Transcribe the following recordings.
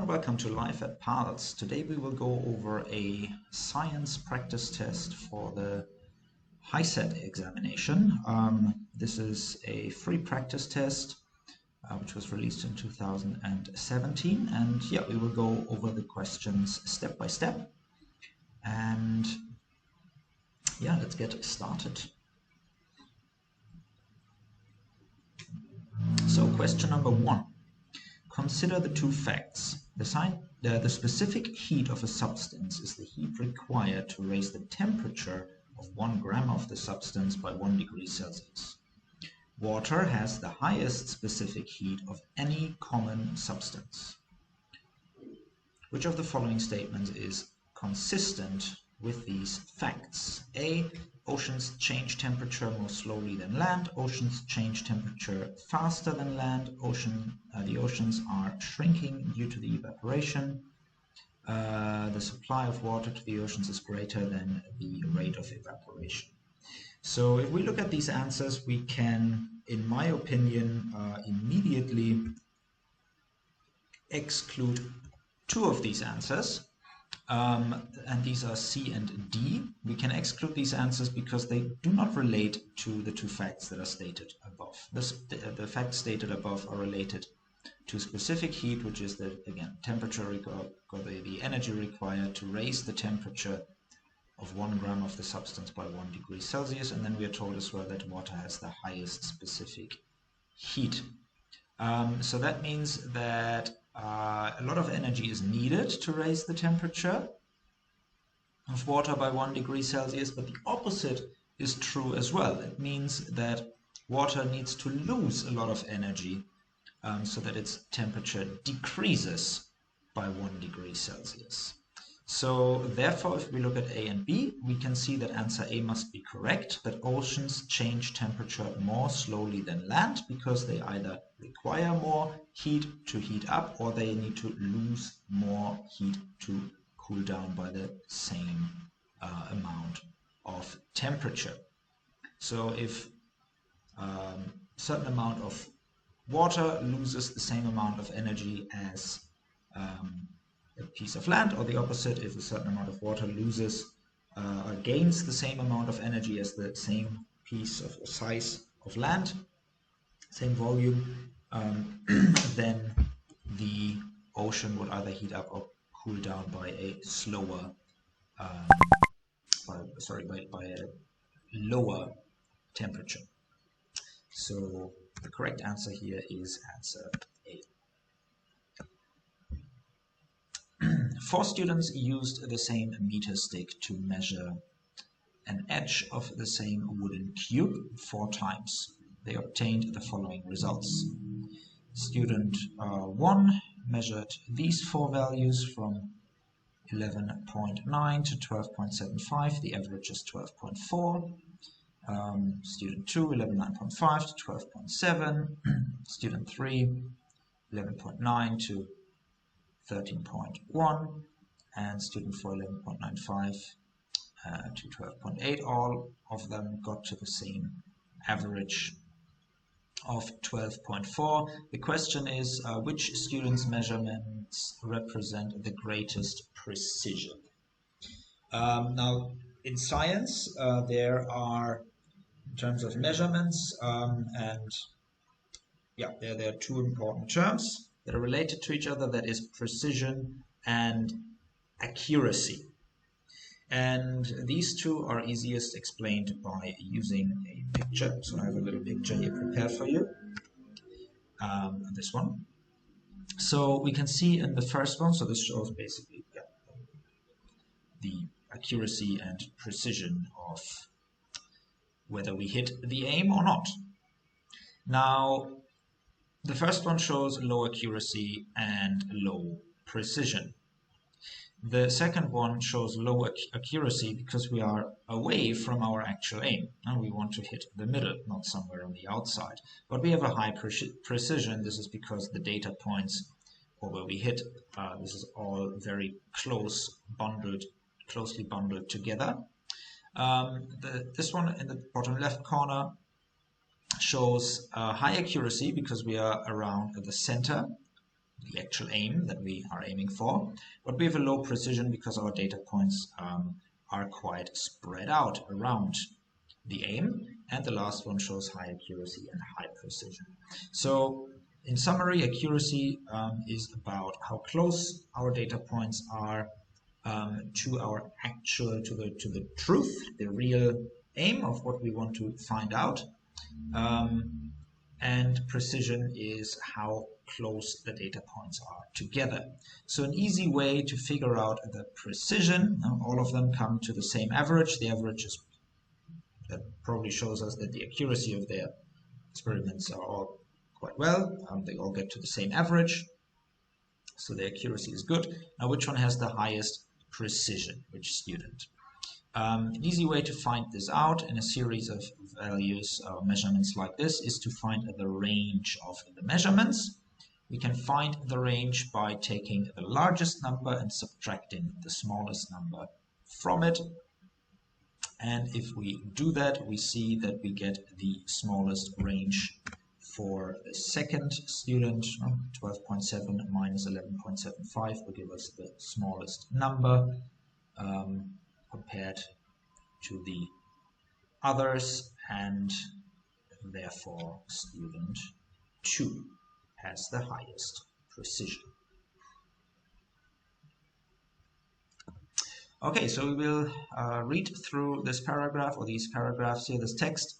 and welcome to Live at PALS. Today we will go over a science practice test for the HiSET examination. This is a free practice test which was released in 2017, and yeah, we will go over the questions step by step. And yeah, let's get started. So question number 1. Consider the two facts. The specific heat of a substance is the heat required to raise the temperature of 1 gram of the substance by 1 degree Celsius. Water has the highest specific heat of any common substance. Which of the following statements is consistent with these facts? A. Oceans change temperature more slowly than land. Oceans change temperature faster than land. The oceans are shrinking due to the evaporation. The supply of water to the oceans is greater than the rate of evaporation. So if we look at these answers, we can, in my opinion, immediately exclude 2 of these answers. And these are C and D. We can exclude these answers because they do not relate to the 2 facts that are stated above. The facts stated above are related to specific heat, which is the, again, temperature or the energy required to raise the temperature of 1 gram of the substance by 1 degree Celsius. And then we are told as well that water has the highest specific heat. So that means that a lot of energy is needed to raise the temperature of water by 1 degree Celsius, but the opposite is true as well. It means that water needs to lose a lot of energy so that its temperature decreases by 1 degree Celsius. So therefore, if we look at A and B, we can see that answer A must be correct, that oceans change temperature more slowly than land because they either require more heat to heat up or they need to lose more heat to cool down by the same amount of temperature. So if a certain amount of water loses the same amount of energy as a piece of land, or the opposite, if a certain amount of water loses or gains the same amount of energy as the same piece of size of land, same volume, then the ocean would either heat up or cool down by a slower, by a lower temperature. So the correct answer here is answer A. 4 students used the same meter stick to measure an edge of the same wooden cube 4 times. They obtained the following results. Student 1 measured these 4 values from 11.9 to 12.75. The average is 12.4. Student 2, 11.9.5 to 12.7. Student 3, 11.9 to 13.1, and student 4, 11.95 to 12.8. All of them got to the same average of 12.4. The question is, which student's measurements represent the greatest precision? Now, in science, there are, in terms of measurements, and yeah, there are 2 important terms that are related to each other, that is precision and accuracy. And these 2 are easiest explained by using a picture. So I have a little picture here prepared for you, this one. So we can see in the first one, so this shows basically the accuracy and precision of whether we hit the aim or not. Now, the first one shows low accuracy and low precision. The second one shows low accuracy because we are away from our actual aim, and we want to hit the middle, not somewhere on the outside. But we have a high precision. This is because the data points, or where we hit, this is all very closely bundled together. This one in the bottom left corner shows high accuracy because we are around the center the actual aim that we are aiming for, but we have a low precision because our data points are quite spread out around the aim, and the last one shows high accuracy and high precision. So in summary, accuracy is about how close our data points are to our actual, to the truth, the real aim of what we want to find out. And precision is how close the data points are together. So an easy way to figure out the precision, all of them come to the same average. The average is, that probably shows us that the accuracy of their experiments are all quite well. They all get to the same average, so the accuracy is good. Now, which one has the highest precision? Which student? An easy way to find this out in a series of values or measurements like this is to find the range of the measurements. We can find the range by taking the largest number and subtracting the smallest number from it. And if we do that, we see that we get the smallest range for the second student. 12.7 minus 11.75 will give us the smallest number compared to the others, and therefore student 2 has the highest precision. Okay, so we will read through this paragraph, or these paragraphs here, this text,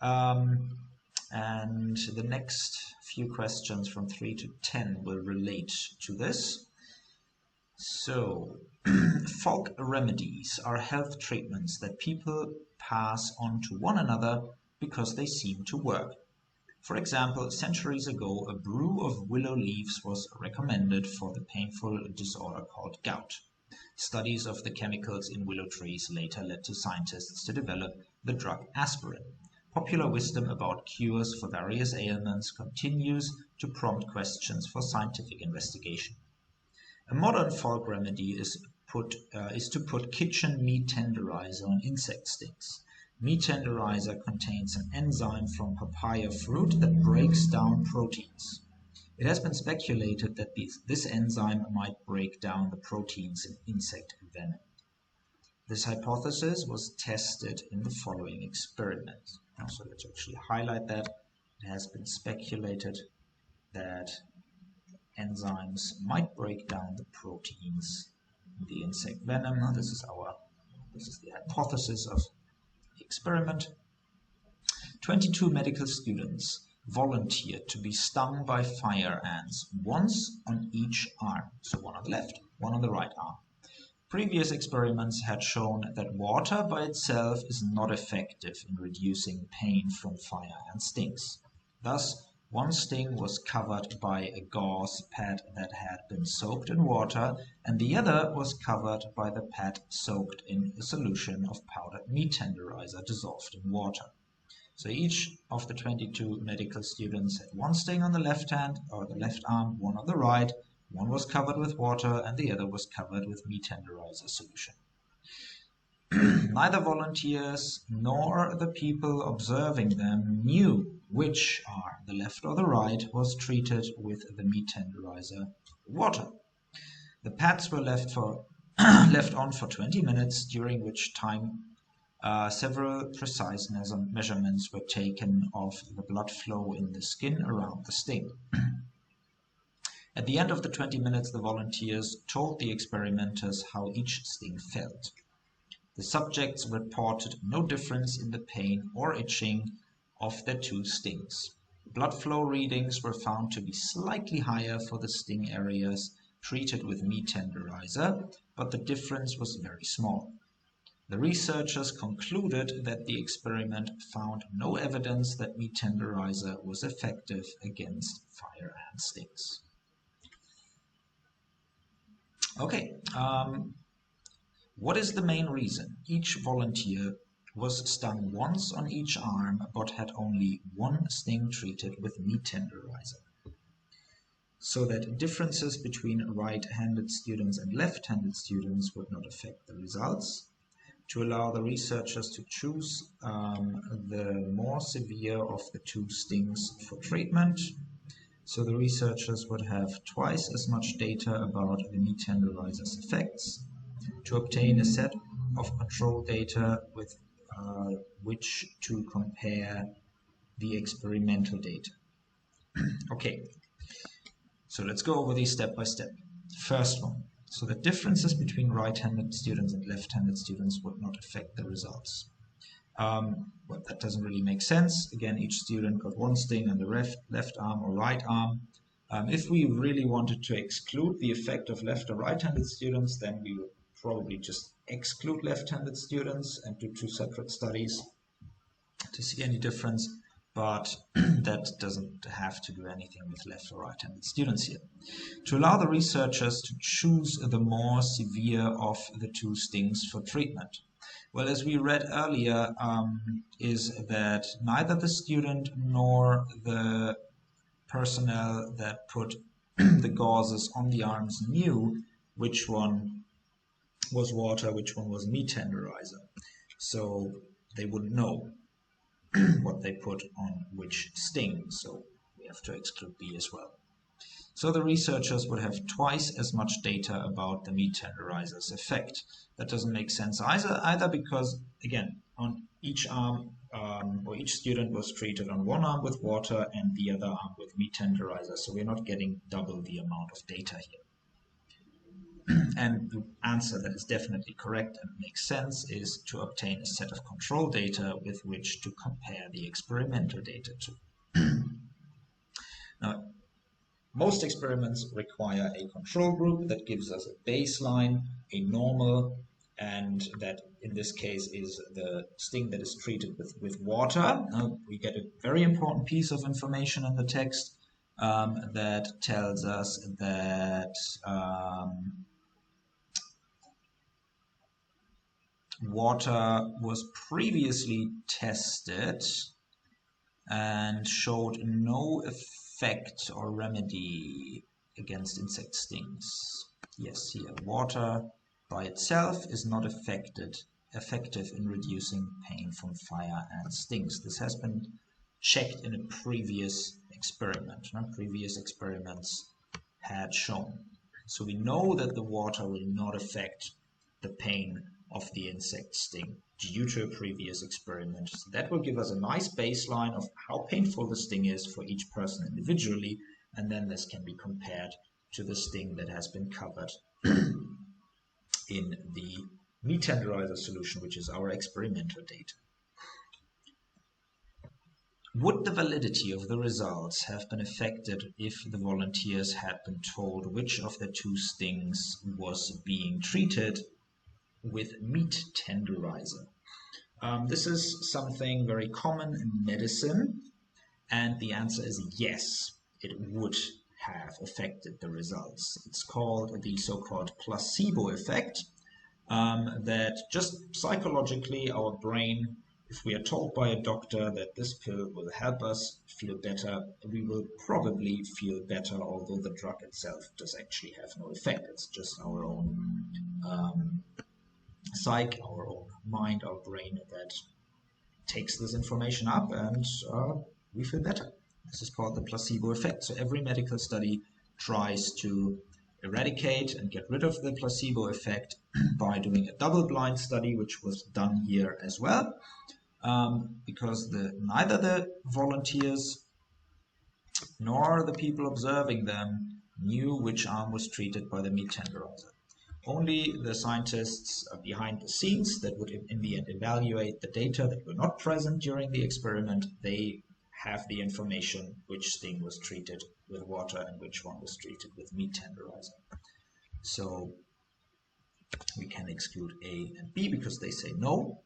and the next few questions from 3 to 10 will relate to this. So, folk remedies are health treatments that people pass on to one another because they seem to work. For example, centuries ago, a brew of willow leaves was recommended for the painful disorder called gout. Studies of the chemicals in willow trees later led to scientists to develop the drug aspirin. Popular wisdom about cures for various ailments continues to prompt questions for scientific investigation. A modern folk remedy is to put kitchen meat tenderizer on insect stings. Meat tenderizer contains an enzyme from papaya fruit that breaks down proteins. It has been speculated that this enzyme might break down the proteins in insect venom. This hypothesis was tested in the following experiment. So let's actually highlight that. It has been speculated that enzymes might break down the proteins in the insect venom. Now, this is the hypothesis of the experiment. 22 medical students volunteered to be stung by fire ants once on each arm. So one on the left, one on the right arm. Previous experiments had shown that water by itself is not effective in reducing pain from fire ant stings. Thus, one sting was covered by a gauze pad that had been soaked in water, and the other was covered by the pad soaked in a solution of powdered meat tenderizer dissolved in water. So each of the 22 medical students had one sting on the left hand, or the left arm, one on the right. One was covered with water and the other was covered with meat tenderizer solution. Neither volunteers nor the people observing them knew which arm, the left or the right, was treated with the meat tenderizer water. The pads were left on for 20 minutes, during which time several precise measurements were taken of the blood flow in the skin around the sting. At the end of the 20 minutes, the volunteers told the experimenters how each sting felt. The subjects reported no difference in the pain or itching of their two stings. Blood flow readings were found to be slightly higher for the sting areas treated with meat tenderizer, but the difference was very small. The researchers concluded that the experiment found no evidence that meat tenderizer was effective against fire ant stings. Okay, what is the main reason? Each volunteer was stung once on each arm, but had only one sting treated with meat tenderizer. So that differences between right-handed students and left-handed students would not affect the results. To allow the researchers to choose the more severe of the two stings for treatment. So the researchers would have twice as much data about the meat tenderizer's effects to obtain a set of control data with which to compare the experimental data. Okay, so let's go over these step by step. First one, so the differences between right-handed students and left-handed students would not affect the results. Well, that doesn't really make sense. Again, each student got one sting on the left arm or right arm. If we really wanted to exclude the effect of left or right-handed students, then we would probably just exclude left-handed students and do two separate studies to see any difference, but that doesn't have to do anything with left or right-handed students here. To allow the researchers to choose the more severe of the two stings for treatment. Well, as we read earlier, is that neither the student nor the personnel that put the gauzes on the arms knew which one was water, which one was meat tenderizer. So they wouldn't know what they put on which sting. So we have to exclude B as well. So the researchers would have twice as much data about the meat tenderizer's effect. That doesn't make sense either because, again, on each arm or each student was treated on one arm with water and the other arm with meat tenderizer. So we're not getting double the amount of data here. And the answer that is definitely correct and makes sense is to obtain a set of control data with which to compare the experimental data to. Now, most experiments require a control group that gives us a baseline, a normal, and that in this case is the sting that is treated with water. We get a very important piece of information in the text that tells us that water was previously tested and showed no effect or remedy against insect stings. Yes, here, water by itself is not effective in reducing pain from fire and stings. This has been checked in a previous experiment. Previous experiments had shown. So we know that the water will not affect the pain of the insect sting due to a previous experiment. So that will give us a nice baseline of how painful the sting is for each person individually, and then this can be compared to the sting that has been covered in the meat tenderizer solution, which is our experimental data. Would the validity of the results have been affected if the volunteers had been told which of the two stings was being treated with meat tenderizer? This is something very common in medicine, and the answer is yes, it would have affected the results. It's called the so-called placebo effect, that just psychologically our brain, if we are told by a doctor that this pill will help us feel better, we will probably feel better, although the drug itself does actually have no effect. It's just our own psyche, our own mind, our brain that takes this information up and we feel better. This is called the placebo effect. So every medical study tries to eradicate and get rid of the placebo effect by doing a double-blind study, which was done here as well, because neither the volunteers nor the people observing them knew which arm was treated by the meat tenderizer. Only the scientists behind the scenes that would in the end evaluate the data that were not present during the experiment, they have the information which sting was treated with water and which one was treated with meat tenderizer. So we can exclude A and B because they say no.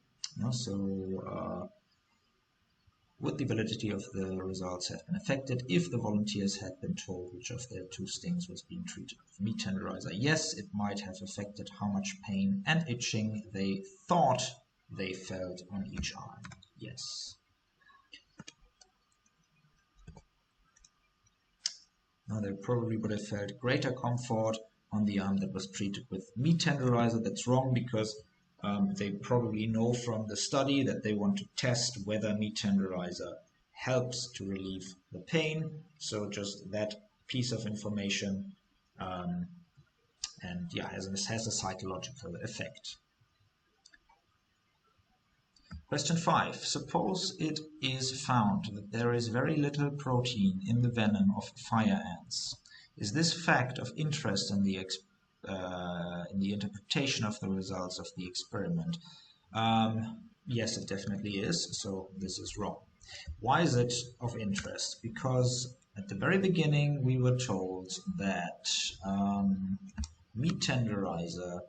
Would the validity of the results have been affected if the volunteers had been told which of their two stings was being treated with meat tenderizer? Yes, it might have affected how much pain and itching they thought they felt on each arm. Yes. Now they probably would have felt greater comfort on the arm that was treated with meat tenderizer. That's wrong because they probably know from the study that they want to test whether meat tenderizer helps to relieve the pain. So just that piece of information, and yeah, has a psychological effect. Question 5. Suppose it is found that there is very little protein in the venom of fire ants. Is this fact of interest in the interpretation of the results of the experiment? Yes, it definitely is. So this is wrong. Why is it of interest? Because at the very beginning we were told that meat tenderizer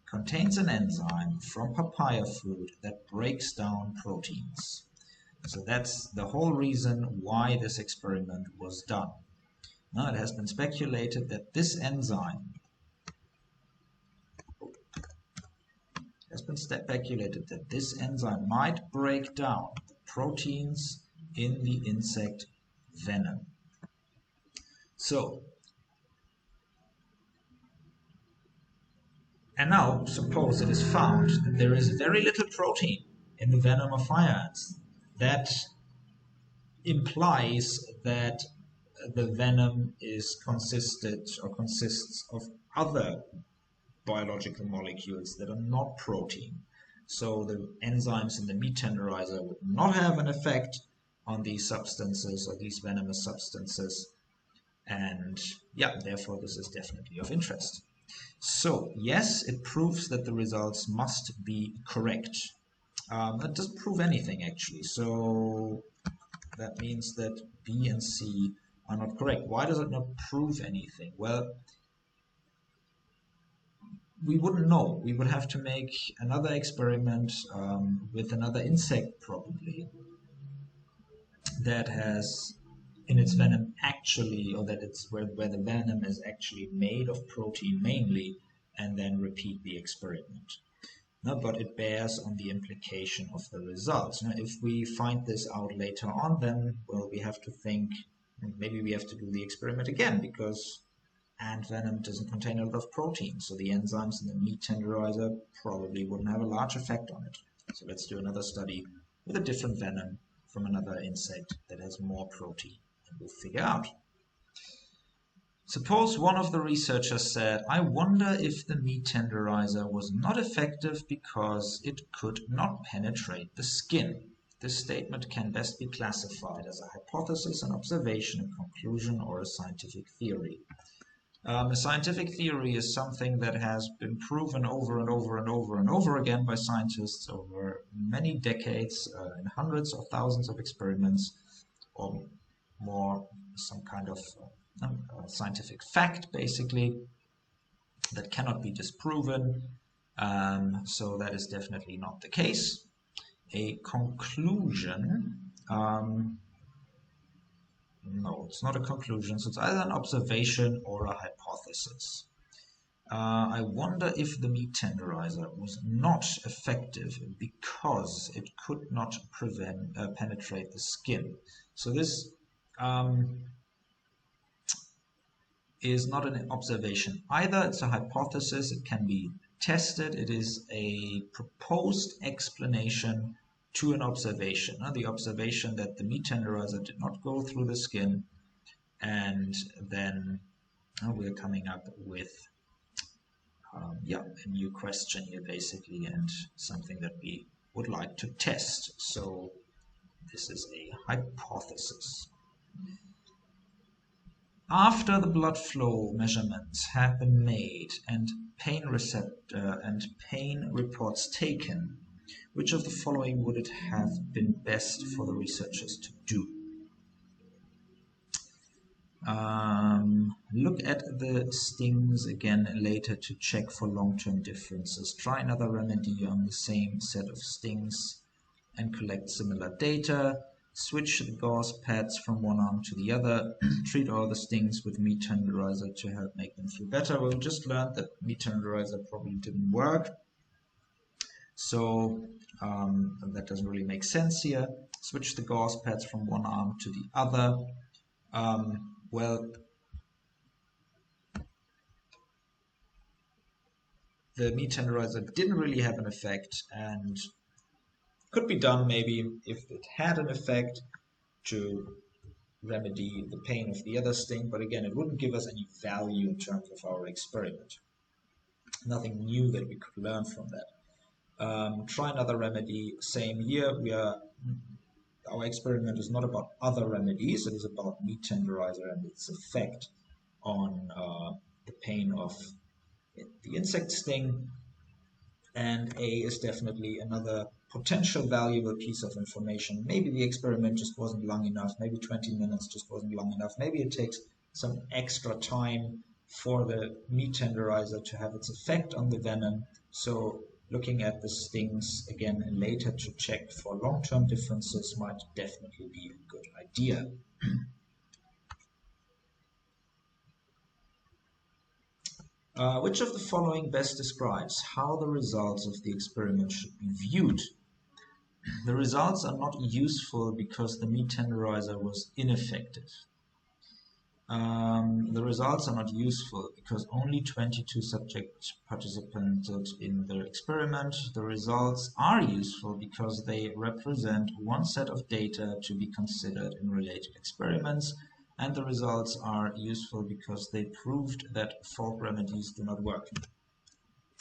contains an enzyme from papaya fruit that breaks down proteins. So that's the whole reason why this experiment was done. Now it has been speculated that this enzyme might break down the proteins in the insect venom. And now, suppose it is found that there is very little protein in the venom of fire ants. That implies that the venom consists of other biological molecules that are not protein. So the enzymes in the meat tenderizer would not have an effect on these substances or these venomous substances. And yeah, therefore this is definitely of interest. So yes, it proves that the results must be correct. That doesn't prove anything actually. So that means that B and C are not correct. Why does it not prove anything? Well, we wouldn't know. We would have to make another experiment with another insect probably that has in its venom actually, or that it's where the venom is actually made of protein mainly, and then repeat the experiment. No, but it bears on the implication of the results. Now, if we find this out later on, then, well, we have to think, maybe we have to do the experiment again, because ant venom doesn't contain a lot of protein, so the enzymes in the meat tenderizer probably wouldn't have a large effect on it. So let's do another study with a different venom from another insect that has more protein, and we'll figure out. Suppose one of the researchers said, I wonder if the meat tenderizer was not effective because it could not penetrate the skin. This statement can best be classified as a hypothesis, an observation, a conclusion, or a scientific theory. A scientific theory is something that has been proven over and over and over and over again by scientists over many decades, in hundreds or thousands of experiments, or more some kind of scientific fact, basically, that cannot be disproven. So that is definitely not the case. A conclusion, no, it's not a conclusion, so it's either an observation or a hypothesis. I wonder if the meat tenderizer was not effective because it could not penetrate the skin. So this is not an observation either. It's a hypothesis. It can be tested. It is a proposed explanation to an observation. The observation that the meat tenderizer did not go through the skin, and then we're coming up with a new question here basically, and something that we would like to test. So this is a hypothesis. After the blood flow measurements have been made and pain reports taken, which of the following would it have been best for the researchers to do? Look at the stings again later to check for long-term differences. Try another remedy on the same set of stings and collect similar data. Switch the gauze pads from one arm to the other. Treat all the stings with meat tenderizer to help make them feel better. Well, we just learned that meat tenderizer probably didn't work. So that doesn't really make sense here. Switch the gauze pads from one arm to the other. Well, the meat tenderizer didn't really have an effect, and could be done maybe if it had an effect. to remedy the pain of the other sting, but again, it wouldn't give us any value in terms of our experiment. Nothing new that we could learn from that. Try another remedy. Same here. Our experiment is not about other remedies. It is about meat tenderizer and its effect on the pain of the insect sting. And A is definitely another potential valuable piece of information. Maybe the experiment just wasn't long enough. Maybe 20 minutes just wasn't long enough. Maybe it takes some extra time for the meat tenderizer to have its effect on the venom. So looking at the stings again later to check for long-term differences might definitely be a good idea. Which of the following best describes how the results of the experiment should be viewed? The results are not useful because the meat tenderizer was ineffective. The results are not useful because only 22 subjects participated in the experiment. The results are useful because they represent one set of data to be considered in related experiments, and the results are useful because they proved that folk remedies do not work.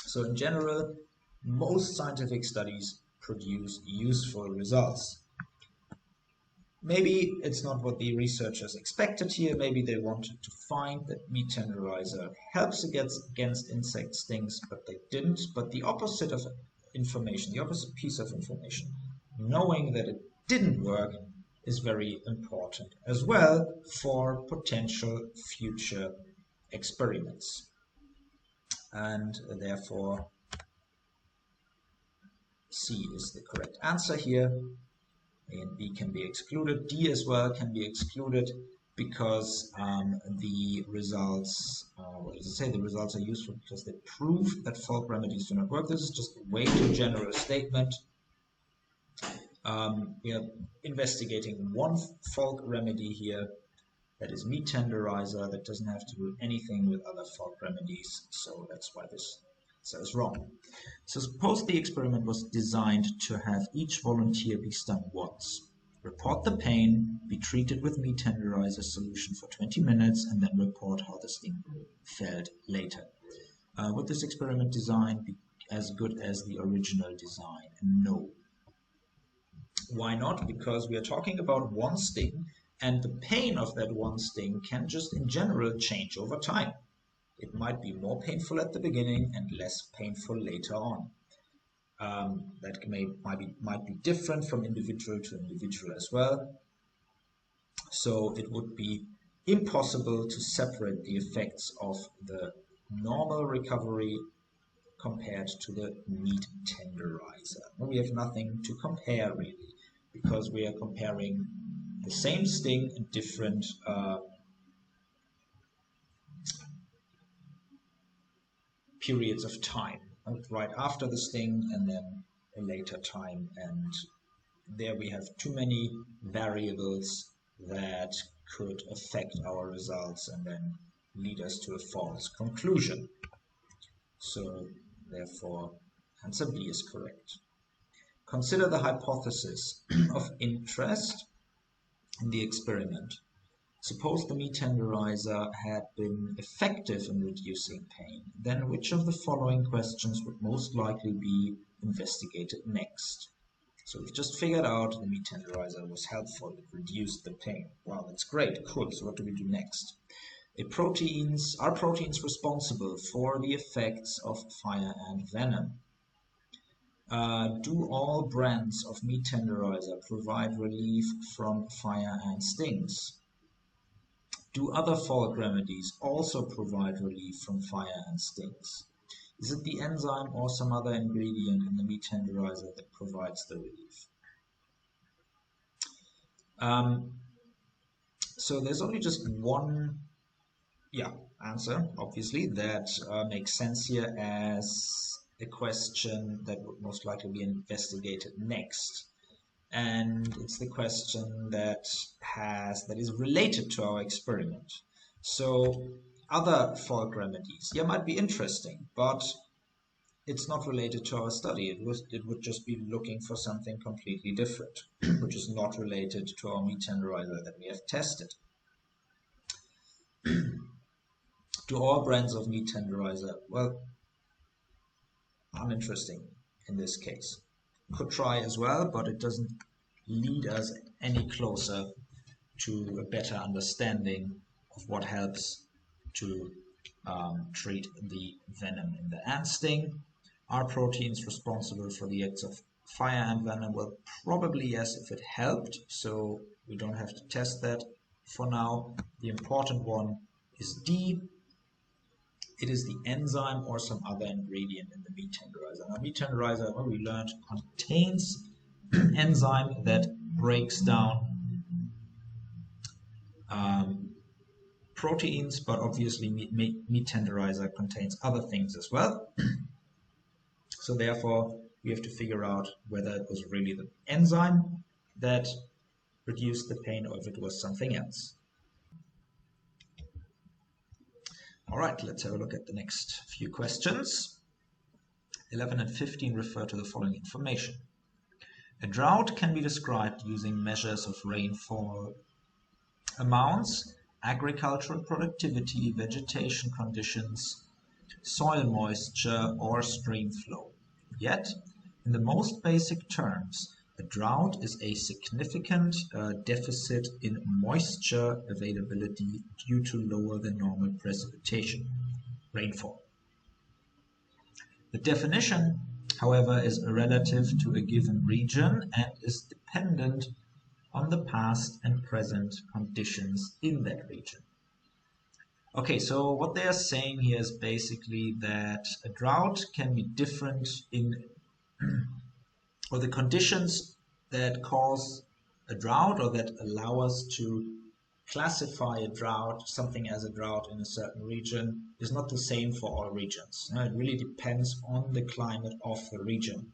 So in general, most scientific studies produce useful results. Maybe it's not what the researchers expected here. Maybe they wanted to find that meat tenderizer helps against insect stings, but they didn't. But the opposite of information, the opposite piece of information, knowing that it didn't work, is very important as well for potential future experiments. And therefore, C is the correct answer here. A and B can be excluded. D as well can be excluded because the results, what does it say? The results are useful because they prove that folk remedies do not work. This is just a way too general statement. We are investigating one folk remedy here, that is meat tenderizer, that doesn't have to do anything with other folk remedies, so that's why this is wrong. So suppose the experiment was designed to have each volunteer be stung once, report the pain, be treated with meat tenderizer solution for 20 minutes, and then report how the sting felt later. Would this experiment design be as good as the original design? No. Why not? Because we are talking about one sting, and the pain of that one sting can just in general change over time. It might be more painful at the beginning and less painful later on. That might be different from individual to individual as well. So it would be impossible to separate the effects of the normal recovery compared to the meat tenderizer. We have nothing to compare really, because we are comparing the same sting in different periods of time, right after the sting and then a later time, and there we have too many variables that could affect our results and then lead us to a false conclusion. So therefore answer B is correct. Consider the hypothesis of interest in the experiment. Suppose the meat tenderizer had been effective in reducing pain, then which of the following questions would most likely be investigated next? So we've just figured out the meat tenderizer was helpful, it reduced the pain. Wow, that's great, cool, so what do we do next? Are proteins responsible for the effects of fire and venom? Do all brands of meat tenderizer provide relief from fire and stings? Do other folk remedies also provide relief from fire and stings? Is it the enzyme or some other ingredient in the meat tenderizer that provides the relief? So there's only just one answer, obviously, that makes sense here as a question that would most likely be investigated next. And it's the question that is related to our experiment. So other folk remedies, might be interesting, but it's not related to our study. It would just be looking for something completely different, which is not related to our meat tenderizer that we have tested. Do all brands of meat tenderizer? Well, uninteresting in this case. Could try as well, but it doesn't lead us any closer to a better understanding of what helps to treat the venom in the ant sting. Are proteins responsible for the acts of fire ant venom? Well, probably yes, if it helped, so we don't have to test that for now. The important one is D. It is the enzyme or some other ingredient in the meat tenderizer. Now, meat tenderizer, what we learned, contains enzyme that breaks down proteins, but obviously meat tenderizer contains other things as well. So therefore, we have to figure out whether it was really the enzyme that reduced the pain or if it was something else. All right, let's have a look at the next few questions. 11 and 15 refer to the following information. A drought can be described using measures of rainfall amounts, agricultural productivity, vegetation conditions, soil moisture, or stream flow. Yet, in the most basic terms, a drought is a significant deficit in moisture availability due to lower than normal precipitation, rainfall. The definition, however, is relative to a given region and is dependent on the past and present conditions in that region. Okay, so what they are saying here is basically that a drought can be different in, or the conditions that cause a drought or that allow us to classify a drought, something as a drought in a certain region, is not the same for all regions. It really depends on the climate of the region.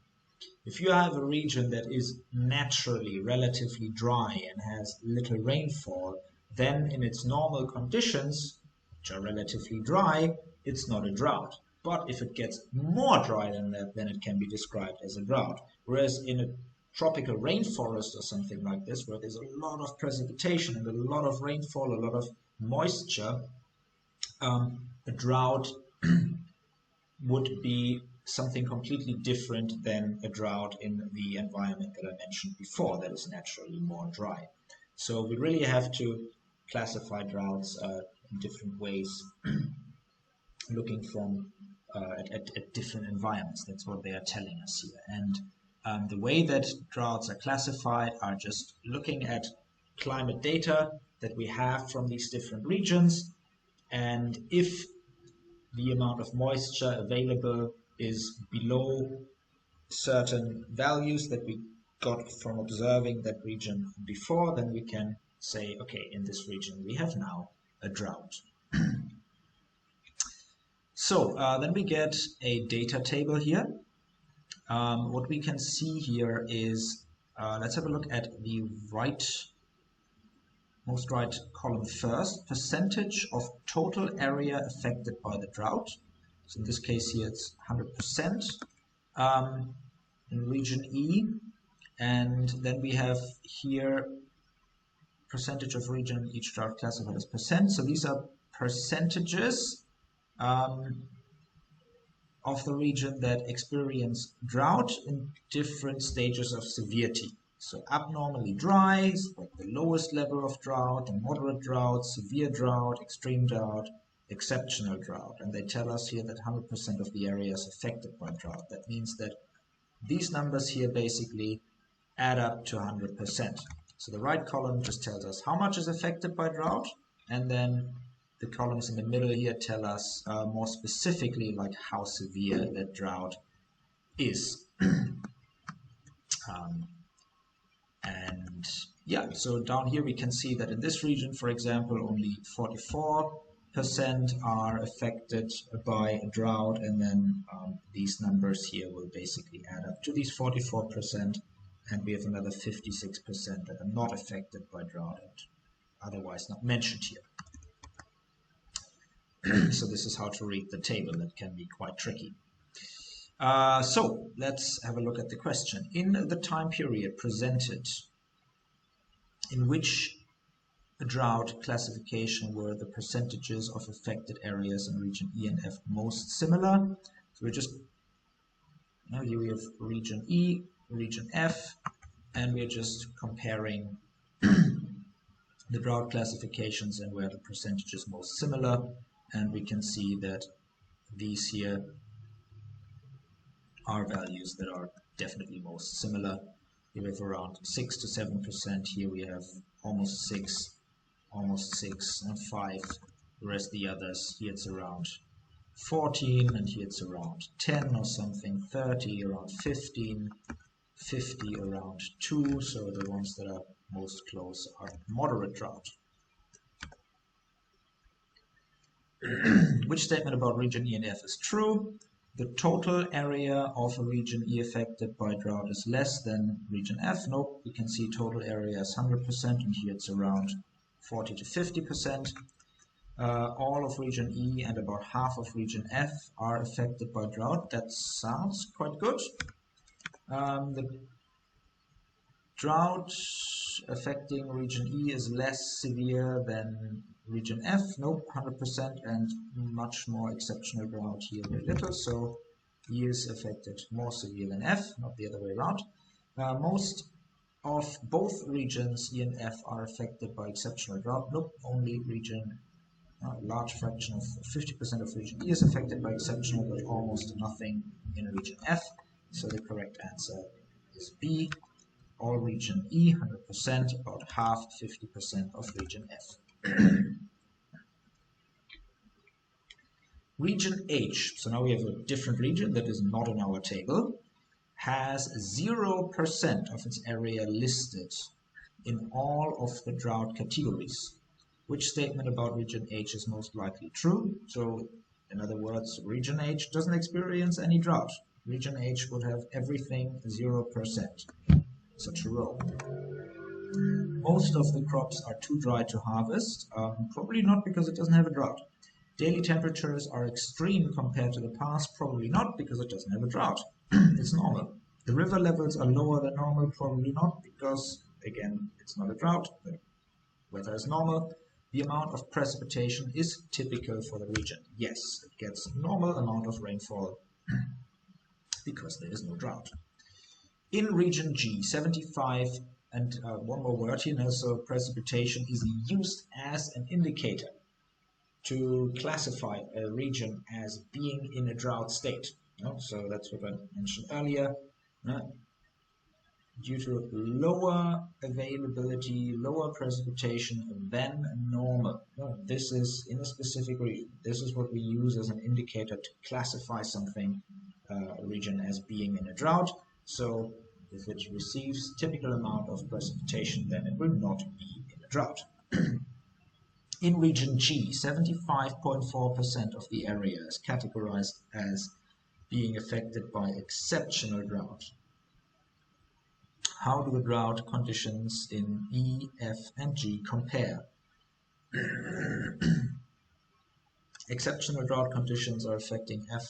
If you have a region that is naturally relatively dry and has little rainfall, then in its normal conditions, which are relatively dry, it's not a drought. But if it gets more dry than that, then it can be described as a drought. Whereas in a tropical rainforest or something like this, where there's a lot of precipitation and a lot of rainfall, a lot of moisture, a drought would be something completely different than a drought in the environment that I mentioned before, that is naturally more dry. So we really have to classify droughts in different ways, looking from at different environments. That's what they are telling us here. And the way that droughts are classified are just looking at climate data that we have from these different regions, and if the amount of moisture available is below certain values that we got from observing that region before, then we can say, okay, in this region we have now a drought. So then we get a data table here. What we can see here is, let's have a look at the most right column first, percentage of total area affected by the drought. So in this case here it's 100% in region E, and then we have here percentage of region in each drought classified as percent. So these are percentages of the region that experience drought in different stages of severity. So abnormally dry is like the lowest level of drought, and moderate drought, severe drought, extreme drought, exceptional drought. And they tell us here that 100% of the area is affected by drought. That means that these numbers here basically add up to 100%. So the right column just tells us how much is affected by drought, and then the columns in the middle here tell us more specifically like how severe that drought is. And yeah, so down here we can see that in this region, for example, only 44% are affected by a drought, and then these numbers here will basically add up to these 44%, and we have another 56% that are not affected by drought and otherwise not mentioned here. So this is how to read the table. That can be quite tricky. So let's have a look at the question. In the time period presented, in which drought classification were the percentages of affected areas in region E and F most similar? So we're just, now here we have region E, region F, and we're just comparing the drought classifications and where the percentage is most similar. And we can see that these here are values that are definitely most similar. Here we have around 6 to 7%. Here we have almost 6, and 5. The rest of the others, here it's around 14, and here it's around 10 or something, 30, around 15, 50, around 2. So the ones that are most close are moderate drought. Which statement about region E and F is true? The total area of a region E affected by drought is less than region F. Nope, we can see total area is 100%, and here it's around 40 to 50%. All of region E and about half of region F are affected by drought. That sounds quite good. The drought affecting region E is less severe than region F. Nope, 100%, and much more exceptional drought here, very little. So E is affected more severe than F, not the other way around. Most of both regions, E and F, are affected by exceptional drought. Nope, only region, a large fraction of 50% of region E is affected by exceptional, but almost nothing in region F. So the correct answer is B. All region E, 100%, about half, 50% of region F. Region H, so now we have a different region that is not in our table, has 0% of its area listed in all of the drought categories. Which statement about region H is most likely true? So, in other words, region H doesn't experience any drought. Region H would have everything 0%. Such a row. Most of the crops are too dry to harvest, probably not because it doesn't have a drought. Daily temperatures are extreme compared to the past, probably not because it doesn't have a drought. It's normal. The river levels are lower than normal, probably not because, again, it's not a drought. The weather is normal. The amount of precipitation is typical for the region. Yes, it gets a normal amount of rainfall because there is no drought. In region G, 75, and one more word here, so precipitation is used as an indicator to classify a region as being in a drought state. So that's what I mentioned earlier. Due to lower availability, lower precipitation than normal. This is in a specific region. This is what we use as an indicator to classify something, a region, as being in a drought. So if it receives typical amount of precipitation, then it will not be in a drought. In region G, 75.4% of the area is categorized as being affected by exceptional drought. How do the drought conditions in E, F, and G compare? Exceptional drought conditions are affecting F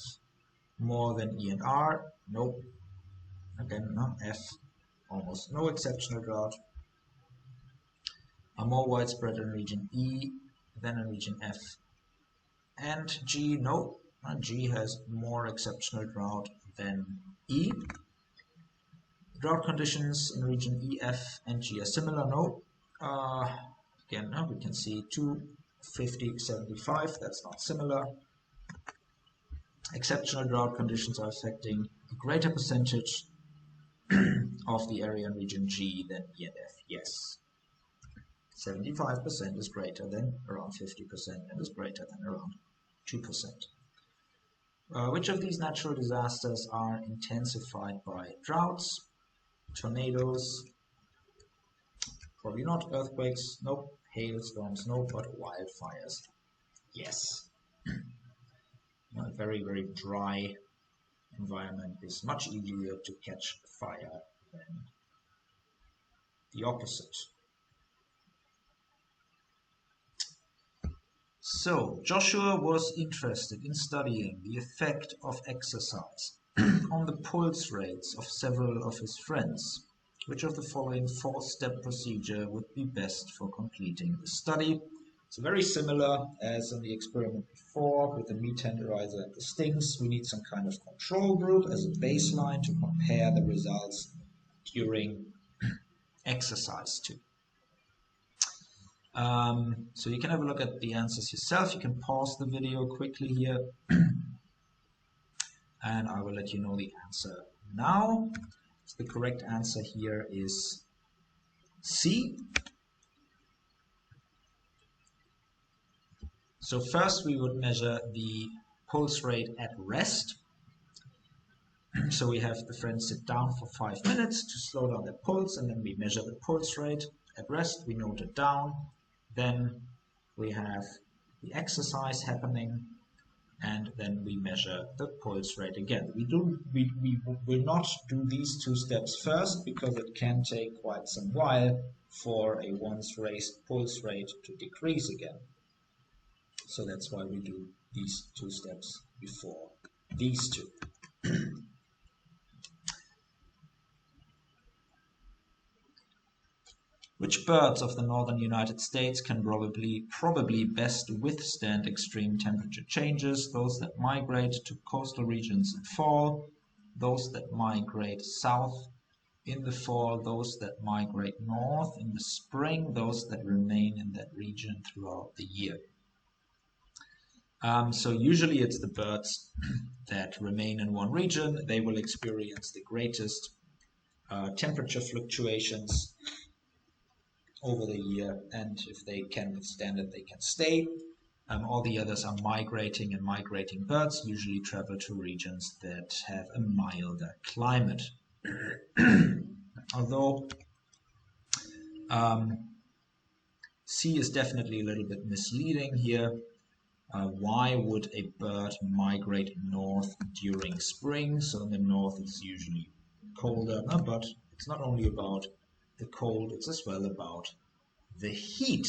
more than E and R. Nope. Again, no. F, almost no exceptional drought. Are more widespread in region E than in region F and G. No. G has more exceptional drought than E. Drought conditions in region E, F, and G are similar. No. Again, now we can see 2, 50, 75. That's not similar. Exceptional drought conditions are affecting a greater percentage of the area in region G than E and F. Yes. 75% is greater than around 50% and is greater than around 2%. Which of these natural disasters are intensified by droughts? Tornadoes? Probably not. Earthquakes? Nope. Hailstorms? Nope. But wildfires? Yes. A very, very dry environment is much easier to catch fire than the opposite. So, Joshua was interested in studying the effect of exercise on the pulse rates of several of his friends. Which of the following 4-step procedure would be best for completing the study? So very similar as in the experiment before with the meat tenderizer and the stings. We need some kind of control group as a baseline to compare the results during exercise to. So you can have a look at the answers yourself. You can pause the video quickly here and I will let you know the answer now. So the correct answer here is C. So first we would measure the pulse rate at rest. So we have the friends sit down for 5 minutes to slow down their pulse, and then we measure the pulse rate at rest. We note it down. Then we have the exercise happening, and then we measure the pulse rate again. We will not do these 2 steps first because it can take quite some while for a once raised pulse rate to decrease again. So that's why we do these 2 steps before these 2. Which birds of the northern United States can probably best withstand extreme temperature changes? Those that migrate to coastal regions in fall, those that migrate south in the fall, those that migrate north in the spring, those that remain in that region throughout the year. So usually it's the birds that remain in one region. They will experience the greatest temperature fluctuations over the year, and if they can withstand it, they can stay. All the others are migrating, and migrating birds usually travel to regions that have a milder climate. Although C is definitely a little bit misleading here. Why would a bird migrate north during spring? So in the north it's usually colder, but it's not only about the cold, it's as well about the heat.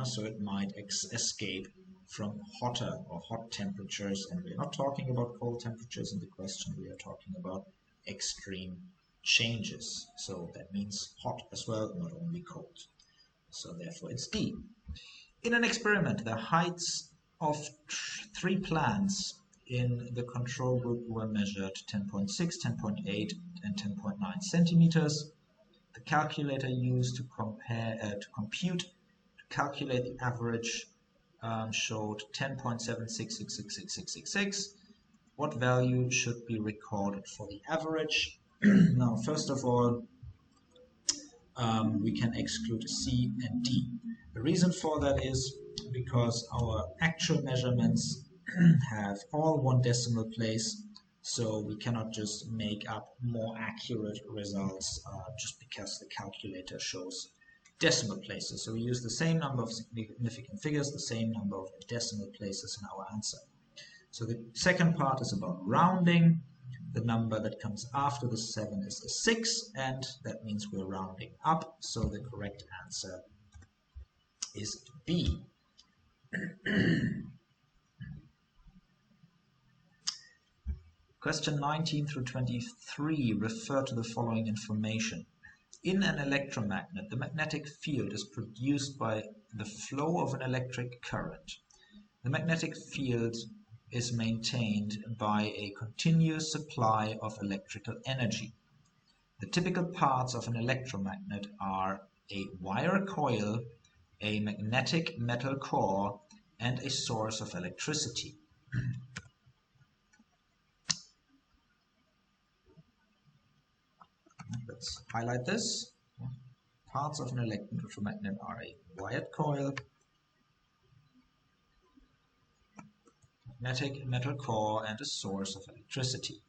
So it might escape from hotter or hot temperatures, and we're not talking about cold temperatures in the question, we are talking about extreme changes. So that means hot as well, not only cold. So therefore it's D. In an experiment, the heights of 3 plants in the control group were measured 10.6, 10.8, and 10.9 centimeters. The calculator used to calculate the average showed 10.76666666. What value should be recorded for the average? Now, first of all, we can exclude C and D. The reason for that is because our actual measurements have all 1 decimal place, so we cannot just make up more accurate results just because the calculator shows decimal places. So we use the same number of significant figures, the same number of decimal places in our answer. So the second part is about rounding. The number that comes after the 7 is a 6, and that means we're rounding up. So the correct answer is B. Question 19 through 23 refer to the following information. In an electromagnet, the magnetic field is produced by the flow of an electric current. The magnetic field is maintained by a continuous supply of electrical energy. The typical parts of an electromagnet are a wire coil, a magnetic metal core, and a source of electricity. Let's highlight this. Parts of an electromagnet are a wired coil, magnetic metal core, and a source of electricity.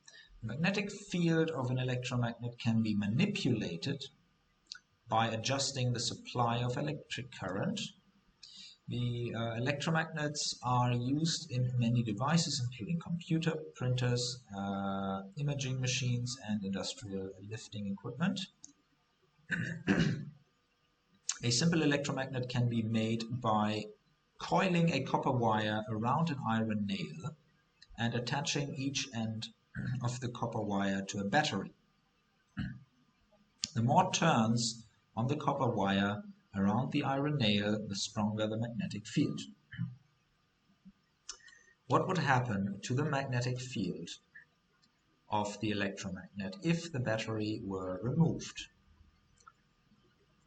The magnetic field of an electromagnet can be manipulated by adjusting the supply of electric current. The electromagnets are used in many devices, including computer, printers, imaging machines, and industrial lifting equipment. A simple electromagnet can be made by coiling a copper wire around an iron nail and attaching each end of the copper wire to a battery. The more turns on the copper wire around the iron nail, the stronger the magnetic field. What would happen to the magnetic field of the electromagnet if the battery were removed?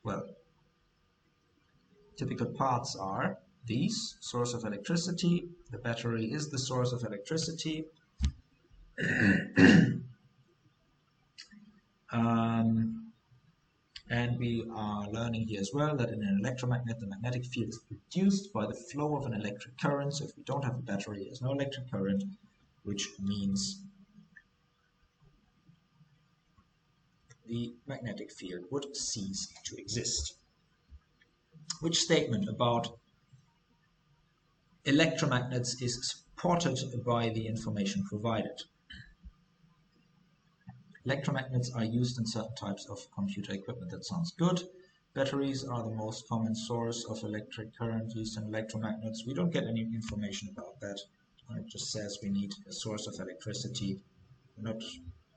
Well, typical parts are these: source of electricity, the battery is the source of electricity, and we are learning here as well that in an electromagnet the magnetic field is produced by the flow of an electric current. So if we don't have a battery, there's no electric current, which means the magnetic field would cease to exist. Which statement about electromagnets is supported by the information provided? Electromagnets are used in certain types of computer equipment. That sounds good. Batteries are the most common source of electric current used in electromagnets. We don't get any information about that. It just says we need a source of electricity. We're not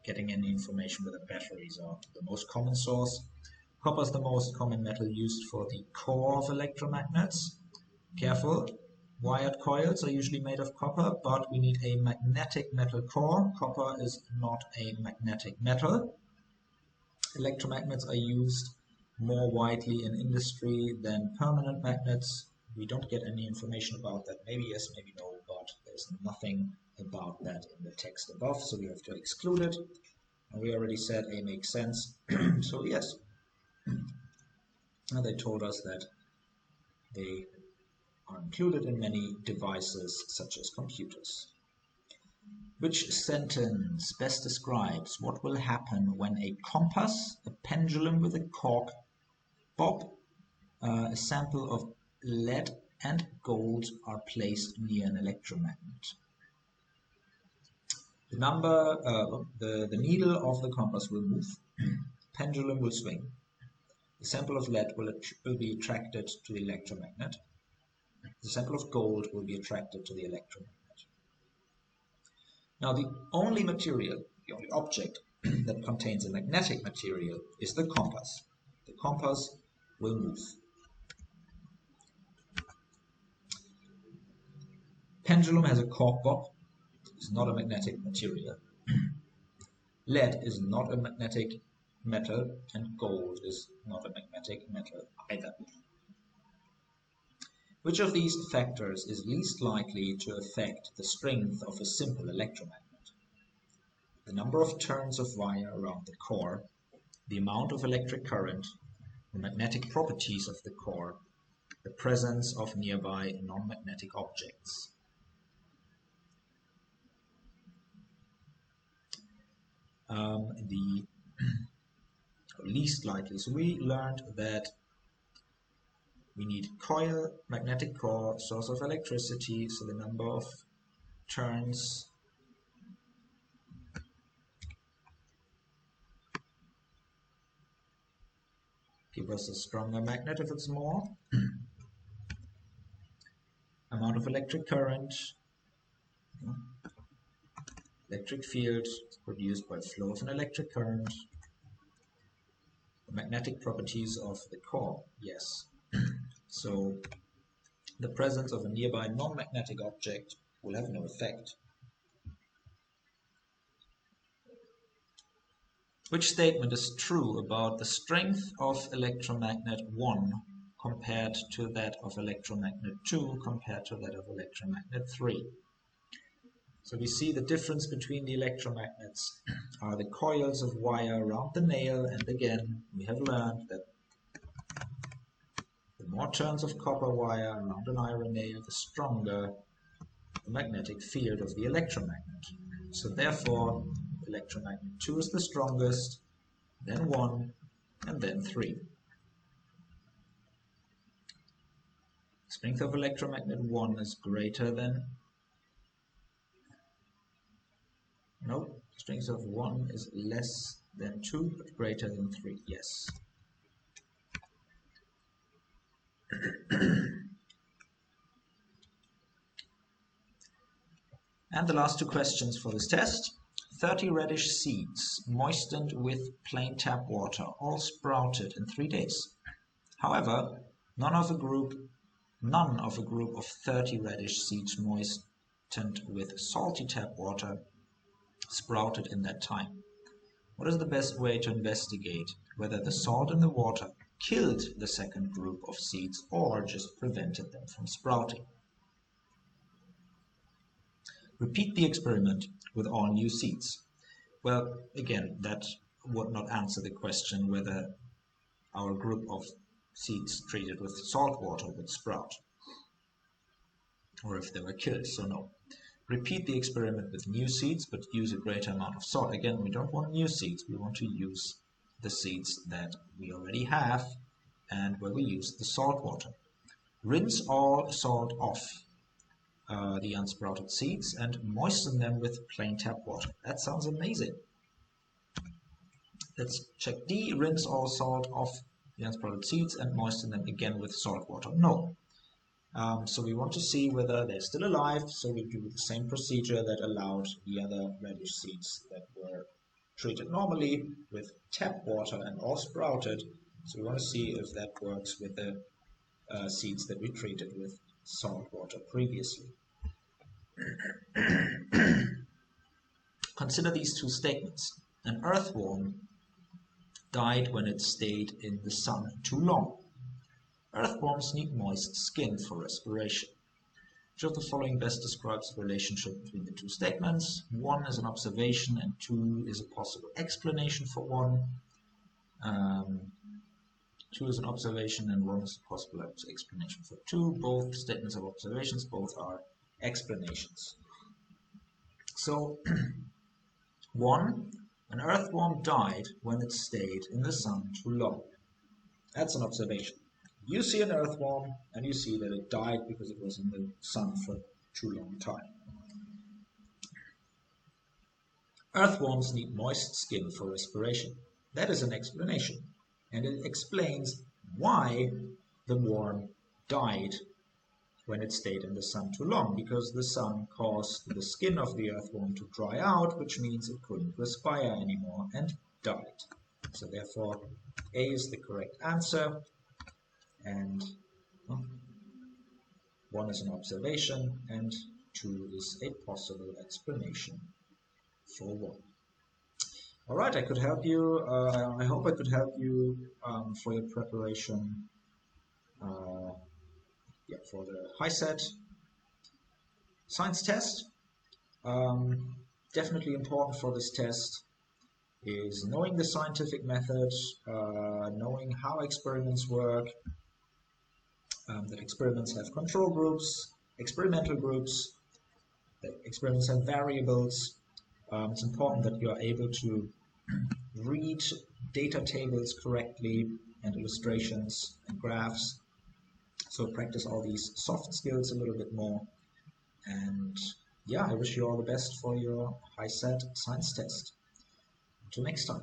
getting any information whether batteries are the most common source. Copper is the most common metal used for the core of electromagnets. Careful, wired coils are usually made of copper, but we need a magnetic metal core. Copper is not a magnetic metal. Electromagnets are used more widely in industry than permanent magnets. We don't get any information about that. Maybe yes, maybe no, but there's nothing about that in the text above, so we have to exclude it. And we already said A makes sense, so yes. And they told us that they are included in many devices such as computers. Which sentence best describes what will happen when a compass, a pendulum with a cork bob, a sample of lead and gold are placed near an electromagnet? The needle of the compass will move, pendulum will swing. The sample of lead will be attracted to the electromagnet. The sample of gold will be attracted to the electromagnet. Now the only material, the only object that contains a magnetic material is the compass. The compass will move. Pendulum has a cork bob. It's not a magnetic material. Lead is not a magnetic metal, and gold is not a magnetic metal either. Which of these factors is least likely to affect the strength of a simple electromagnet? The number of turns of wire around the core, the amount of electric current, the magnetic properties of the core, the presence of nearby non-magnetic objects. The least likely. So we learned that we need coil, magnetic core, source of electricity, so the number of turns give us a stronger magnet if it's more. Amount of electric current, electric field is produced by flow of an electric current. The magnetic properties of the core, yes. So the presence of a nearby non-magnetic object will have no effect. Which statement is true about the strength of electromagnet 1 compared to that of electromagnet 2 compared to that of electromagnet 3? So we see the difference between the electromagnets are the coils of wire around the nail, and again we have learned that the more turns of copper wire around an iron nail, the stronger the magnetic field of the electromagnet. So therefore electromagnet 2 is the strongest, then 1, and then 3. Strength of electromagnet 1 is greater than... No, strength of 1 is less than 2, but greater than 3, yes. And the last two questions for this test. 30 radish seeds moistened with plain tap water, all sprouted in 3 days. However, none of a group of 30 radish seeds moistened with salty tap water sprouted in that time. What is the best way to investigate whether the salt in the water killed the second group of seeds or just prevented them from sprouting? Repeat the experiment with all new seeds. Well, again, that would not answer the question whether our group of seeds treated with salt water would sprout, or if they were killed, so no. Repeat the experiment with new seeds, but use a greater amount of salt. Again, we don't want new seeds, we want to use the seeds that we already have and where we use the salt water. Rinse all salt off the unsprouted seeds and moisten them with plain tap water. That sounds amazing. Let's check D. Rinse all salt off the unsprouted seeds and moisten them again with salt water. No. So we want to see whether they're still alive, so we do the same procedure that allowed the other radish seeds that were treated normally with tap water and all sprouted. So we want to see if that works with the seeds that we treated with salt water previously. Consider these two statements. An earthworm died when it stayed in the sun too long. Earthworms need moist skin for respiration. Which of the following best describes the relationship between the two statements? 1 is an observation and 2 is a possible explanation for 1. 2 is an observation and 1 is a possible explanation for 2. Both statements are observations, both are explanations. So 1, an earthworm died when it stayed in the sun too long. That's an observation. You see an earthworm and you see that it died because it was in the sun for too long time. Earthworms need moist skin for respiration. That is an explanation, and it explains why the worm died when it stayed in the sun too long, because the sun caused the skin of the earthworm to dry out, which means it couldn't respire anymore and died. So therefore, A is the correct answer, and 1 is an observation and 2 is a possible explanation for 1. All right, I could help you. I hope I could help you for your preparation for the HiSET Science test. Definitely important for this test is knowing the scientific method, knowing how experiments work, that experiments have control groups, experimental groups, that experiments have variables. It's important that you are able to read data tables correctly and illustrations and graphs. So practice all these soft skills a little bit more. And yeah, I wish you all the best for your HiSET Science test. Until next time.